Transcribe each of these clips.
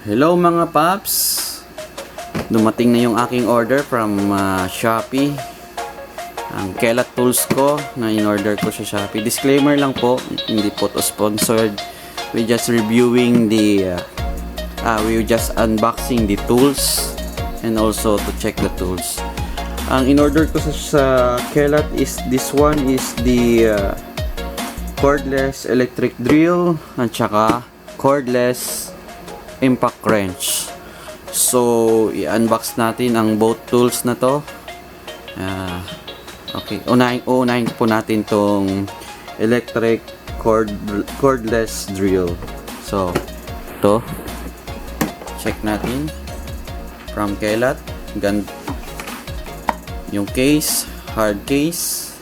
Hello mga paps! Dumating na yung aking order from Shopee. Ang Kelat tools ko na in-order ko sa Shopee. Disclaimer lang po, hindi po to sponsored. We just reviewing we just unboxing the tools and also to check the tools. Ang in-order ko sa Kelat is this one is the cordless electric drill at saka cordless impact wrench. So, i-unbox natin ang both tools na to. Okay, unahin po natin tong electric cordless drill. So, to check natin from Kelat. Yung case, hard case.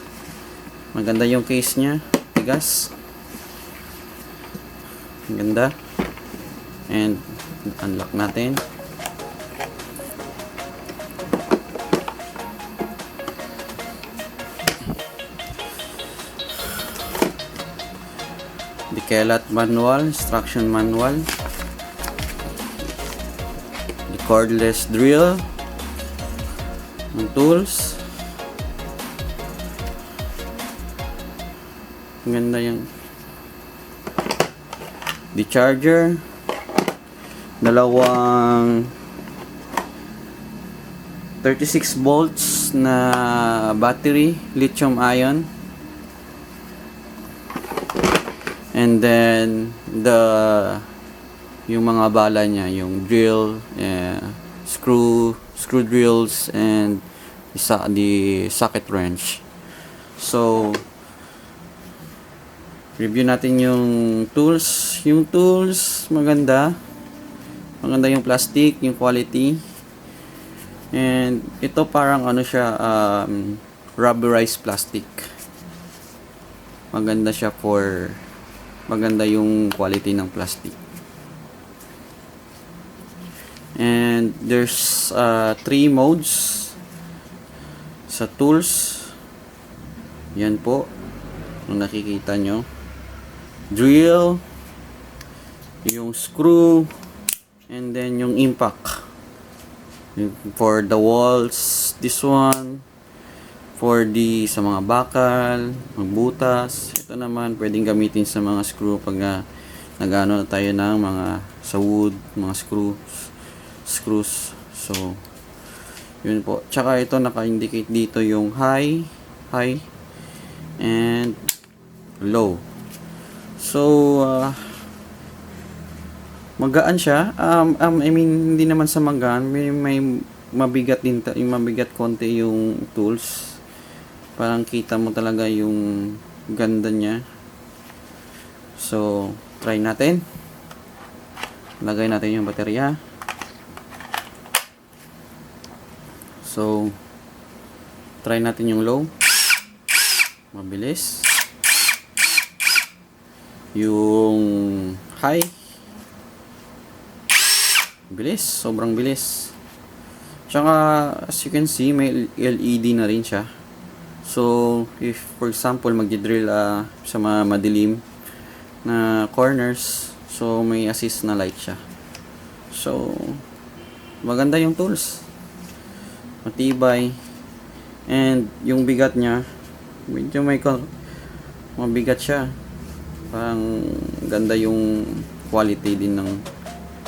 Maganda yung case niya, tigas. Maganda. And unlock natin. The Kelat manual, instruction manual. The cordless drill. Ang tools. Ganda yung the charger. Dalawang 36 volts na battery, lithium ion. And then yung mga bala niya, yung drill, screw drills, and the socket wrench. So review natin yung tools. Yung tools maganda yung plastic, yung quality. And ito parang ano siya, rubberized plastic. Maganda yung quality ng plastic. And there's 3 modes sa tools. Yan po, kung nakikita nyo. Drill, yung screw, and then yung impact. For the walls, this one. For sa mga bakal, magbutas. Ito naman, pwedeng gamitin sa mga screw pag nag-ano na tayo ng mga sa wood, mga screws. So, yun po. Tsaka ito, naka-indicate dito yung high, and low. So, magaan siya. I mean, hindi naman sa magaan. May mabigat din, mabigat konti yung tools. Parang kita mo talaga yung ganda niya. So, try natin. Lagay natin yung baterya. So, try natin yung low. Mabilis. Yung high. Bilis, sobrang bilis. Tsaka, as you can see, may LED na rin siya. So, if for example, magdi-drill sa mga madilim na corners, so may assist na light siya. So, maganda yung tools. Matibay. And yung bigat niya, medyo mabigat siya. Parang ganda yung quality din ng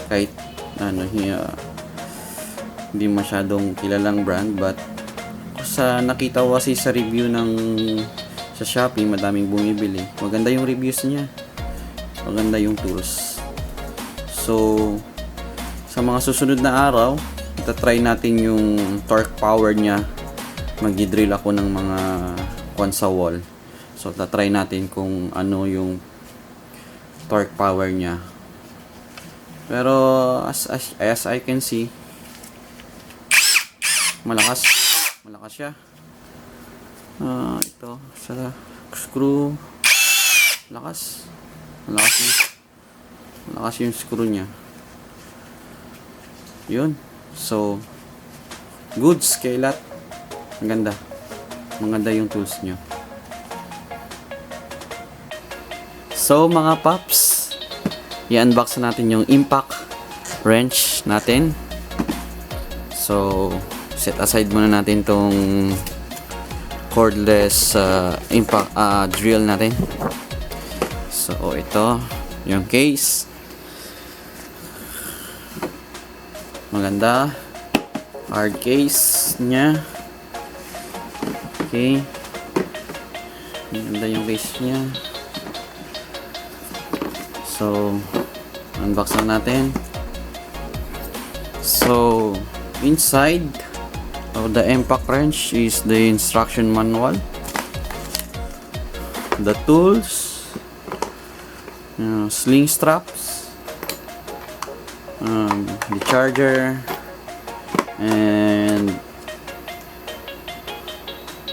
kahit hindi masyadong kilalang brand, but sa nakita ko kasi sa review sa Shopee, madaming bumibili. Maganda yung reviews niya. Maganda yung tools. So, sa mga susunod na araw, try natin yung torque power niya. Magdi-drill ako ng mga sa wall. So, try natin kung ano yung torque power niya. Pero as I can see, malakas siya. Ito sa screw, malakas yung screw niya. Yun. So, goods Kelat. Maganda yung tools nyo. So mga paps, i-unbox natin yung impact wrench natin. So, set aside muna natin tong cordless impact drill natin. So, ito yung case. Maganda. Hard case niya. Okay. Maganda yung case niya. So, unbox na natin. So, inside of the impact wrench is the instruction manual, the tools, sling straps, the charger, and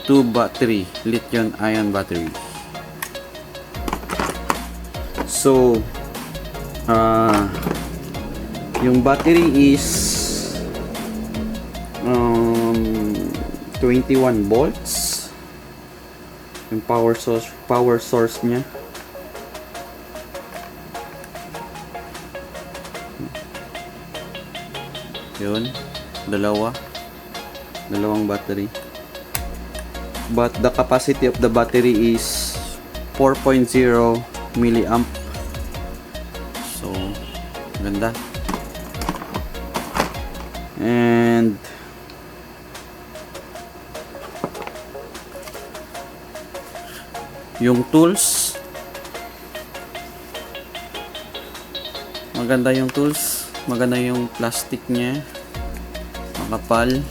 2 battery, lithium ion battery. So, yung battery is 21 volts. Yung power source niya. Yun, dalawang battery. But the capacity of the battery is 4.0 milliamp. So, ganda. And yung tools, maganda yung tools, maganda yung plastic niya, makapal.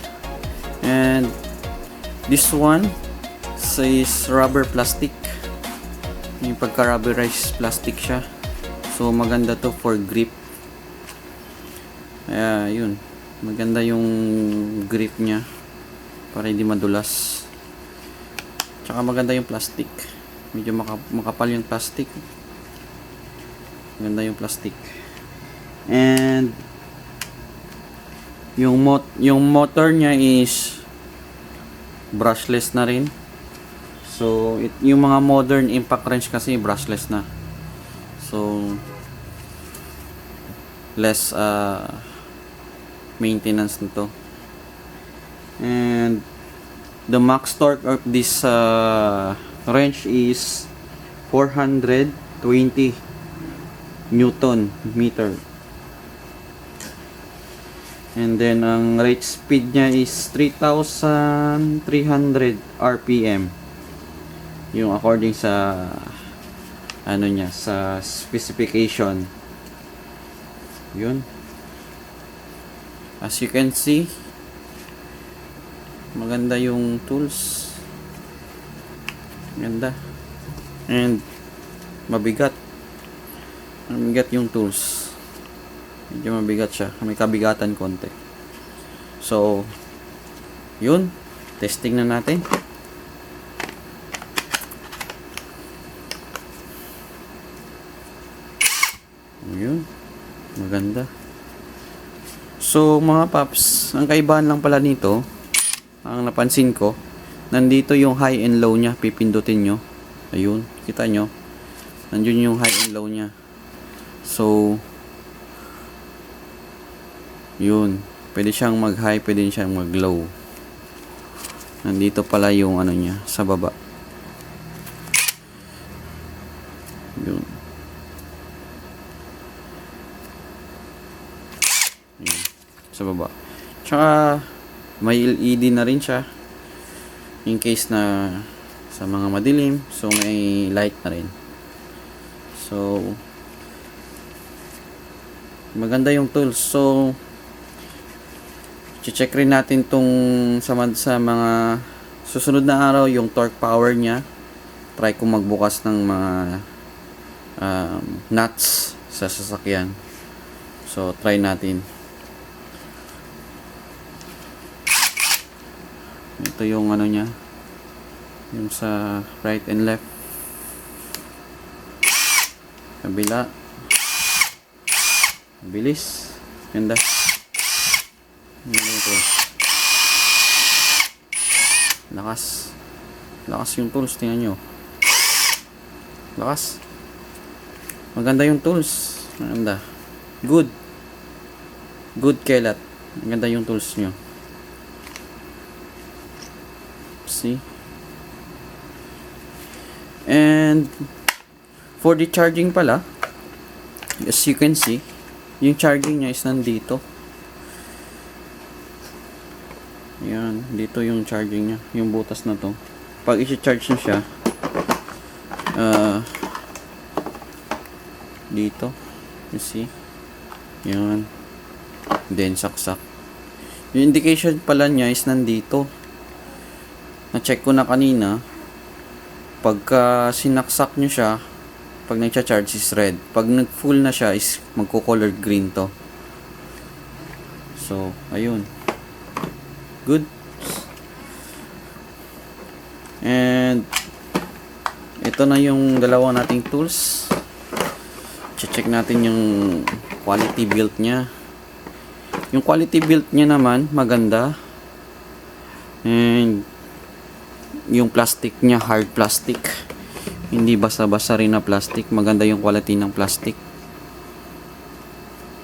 And this one is rubber plastic, yung pagka-rubberized plastic siya. So maganda to for grip. Yun, maganda yung grip niya para hindi madulas. Tsaka maganda yung plastic, medyo makapal yung plastic. Maganda yung plastic. And yung motor niya is brushless na rin. So yung mga modern impact wrench kasi brushless na. So less maintenance nito. And the max torque of this wrench is 420 Newton meter. And then ang rate speed niya is 3,300 RPM. Yung according sa ano niya, sa specification. Yun. As you can see, maganda yung tools. Maganda. And mabigat. Mabigat yung tools. Medyo mabigat siya. May kabigatan konti. So, yun. Testing na natin. Yun. Maganda. So, mga paps, ang kaibahan lang pala nito, ang napansin ko, nandito yung high and low niya. Pipindutin nyo. Ayun. Kita nyo. Nandun yung high and low niya. So, yun. Pwede siyang mag-high, pwede siyang mag-low. Nandito pala yung ano niya, sa baba. Yun. Yun. Sa baba. Tsaka, may LED na rin siya. In case na sa mga madilim. So, may light na rin. So, maganda yung tools. So, check rin natin tong sa mga susunod na araw yung torque power niya. Try ko magbukas ng mga nuts sa sasakyan. So try natin. Ito yung ano niya, yung sa right and left, kabila. Bilis. Ganda. Lakas. Lakas yung tools. Tingnan nyo. Lakas. Maganda yung tools. Maganda. Good. Good Kelat. Ang ganda yung tools nyo. See? And for the charging pala, as you can see, yung charging niya is nandito. Yan, dito yung charging niya, yung butas na to. Pag i-charge nyo siya, dito, you see? Yan. Then saksak. Yung indication pala niya is nandito. Na-check ko na kanina. Pagka sinaksak nyo siya, pag nag-charge is red. Pag nag-full na siya is magko-color green to. So, ayun. Good. And ito na yung dalawa nating tools. Check natin yung quality build niya. Yung quality build niya naman maganda. And yung plastic niya hard plastic. Hindi basa-basa rin na plastic. Maganda yung quality ng plastic.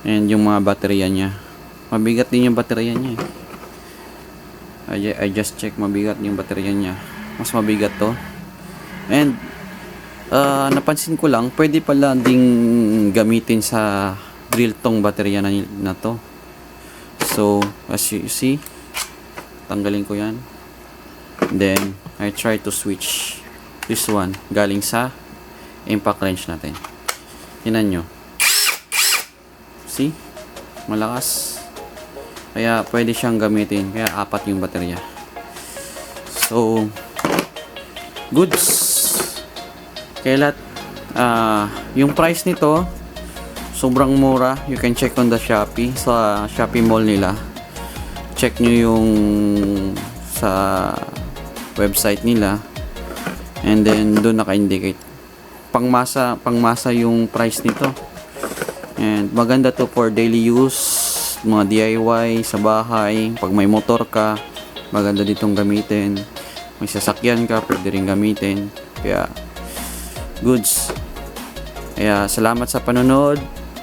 And yung mga baterya niya. Mabigat din yung baterya niya. I just check, mabigat yung baterya niya. Mas mabigat to. And napansin ko lang, pwede pala ding gamitin sa drill tong baterya na to. So, as you see, tanggalin ko yan. Then, I try to switch this one galing sa impact wrench natin. Tingnan nyo. See? Malakas. Kaya pwede siyang gamitin. Kaya 4 yung baterya. So, goods. Kelat. Yung price nito, sobrang mura. You can check on the Shopee. Sa Shopee Mall nila. Check nyo yung sa website nila. And then, doon naka-indicate. Pangmasa yung price nito. And maganda to for daily use. Mga DIY sa bahay. Pag may motor ka, maganda ditong gamitin. May sasakyan ka, pwede rin gamitin. Kaya, goods. Kaya, salamat sa panonood.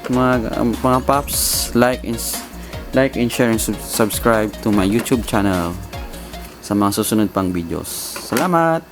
Mga paps, like and share and subscribe to my YouTube channel sa mga susunod pang videos. Salamat!